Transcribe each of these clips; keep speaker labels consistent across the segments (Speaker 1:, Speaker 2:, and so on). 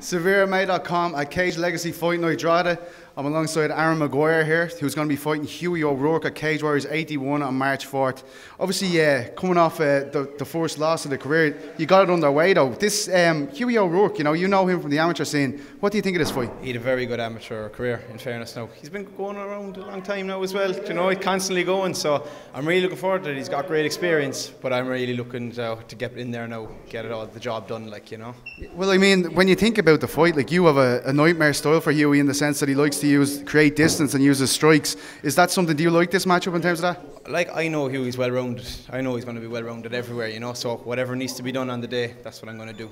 Speaker 1: SevereMMA.com at Cage Legacy Fight Night Drogheda. I'm alongside Arann Maguire here, who's going to be fighting Hughie O'Rourke at Cage Warriors 81 on March 4th. Obviously, coming off the first loss of the career, you got it underway though. This Hughie O'Rourke, you know him from the amateur scene. What do you think of this fight?
Speaker 2: He had a very good amateur career, in fairness now. He's been going around a long time now as well, you know, he's constantly going, so I'm really looking forward to it. He's got great experience, but I'm really looking to get in there now, get it all, the job done, like, you know.
Speaker 1: Well, I mean, when you think about the fight, like, you have a nightmare style for Hughie in the sense that he likes to create distance and use his strikes. Is that something, do you like this matchup in terms of that?
Speaker 2: Like, I know Hughie's well-rounded. I know he's going to be well-rounded everywhere, you know, so whatever needs to be done on the day, that's what I'm going to do.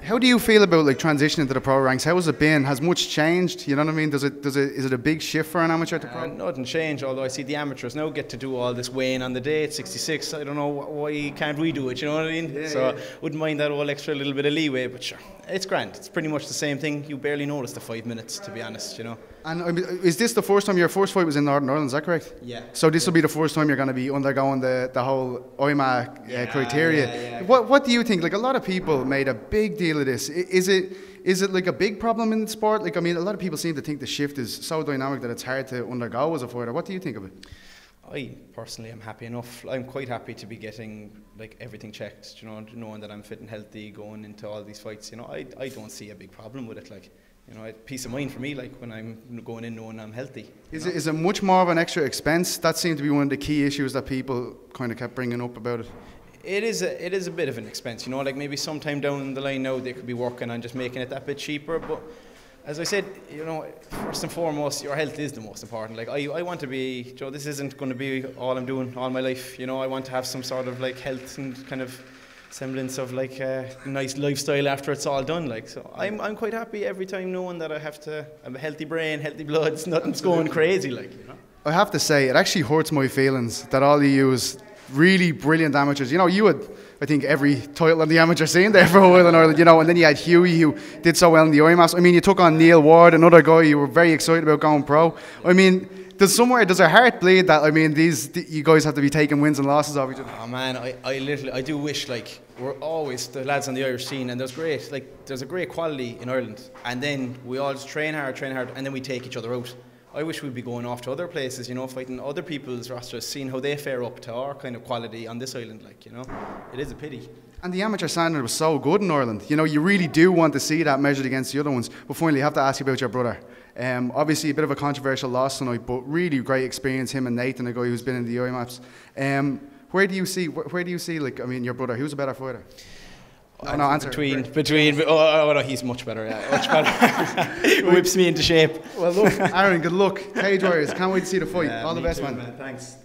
Speaker 1: How do you feel about like transitioning to the pro ranks? How has it been? Has much changed? You know what I mean? Is it a big shift for an amateur to pro?
Speaker 2: Nothing changed, although I see the amateurs now get to do all this weighing on the day at 66. I don't know why can't we do it, you know what I mean?
Speaker 1: Yeah,
Speaker 2: so
Speaker 1: yeah.
Speaker 2: Wouldn't mind that whole extra little bit of leeway, but sure, it's grand. It's pretty much the same thing. You barely notice the 5 minutes, to be honest, you know.
Speaker 1: And I mean, is this the first time your first fight was in Northern Ireland? Is that correct?
Speaker 2: Yeah.
Speaker 1: So this will be the first time you're going to be undergoing the whole SevereMMA criteria.
Speaker 2: Yeah.
Speaker 1: What do you think? Like, a lot of people made a big deal of this. Is it like a big problem in sport? Like, I mean, a lot of people seem to think the shift is so dynamic that it's hard to undergo as a fighter. What do you think of it?
Speaker 2: I personally am happy enough. I'm quite happy to be getting like everything checked, you know, knowing that I'm fit and healthy going into all these fights. You know, I don't see a big problem with it. Like, you know, peace of mind for me, like when I'm going in knowing I'm healthy.
Speaker 1: Is it much more of an extra expense? That seemed to be one of the key issues that people kind of kept bringing up about it.
Speaker 2: It is a bit of an expense, you know, like maybe sometime down the line now they could be working on just making it that bit cheaper, but as I said, you know, first and foremost, your health is the most important. Like, I want to be, you know, this isn't going to be all I'm doing all my life, you know. I want to have some sort of like health and kind of semblance of like a nice lifestyle after it's all done, like. So I'm quite happy every time knowing that I have a healthy brain, healthy blood, nothing's going crazy, like, you know.
Speaker 1: I have to say, it actually hurts my feelings that all of you is really brilliant amateurs. You know, you had, I think, every title on the amateur scene there for a while in Ireland, you know, and then you had Hughie, who did so well in the IMAS. I mean, you took on Neil Ward, another guy you were very excited about going pro. I mean, does a heart bleed that, I mean, you guys have to be taking wins and losses of each other?
Speaker 2: Oh man, I do wish, like, we're always the lads on the Irish scene, and there's a great quality in Ireland, and then we all just train hard, and then we take each other out. I wish we'd be going off to other places, you know, fighting other people's rosters, seeing how they fare up to our kind of quality on this island, like, you know. It is a pity. And
Speaker 1: the amateur standard was so good in Ireland. You know, you really do want to see that measured against the other ones. But finally, I have to ask you about your brother. Obviously, a bit of a controversial loss tonight, but really great experience, him and Nathan, a guy who's been in the IMAPs. Where do you see, like, I mean, your brother, who's a better fighter?
Speaker 2: Oh, no, answer. No, he's much better, yeah, much better. Whips me into shape.
Speaker 1: Well, look, Arann, good luck. Cage Warriors, can't wait to see the fight. All the best, man.
Speaker 2: Thanks.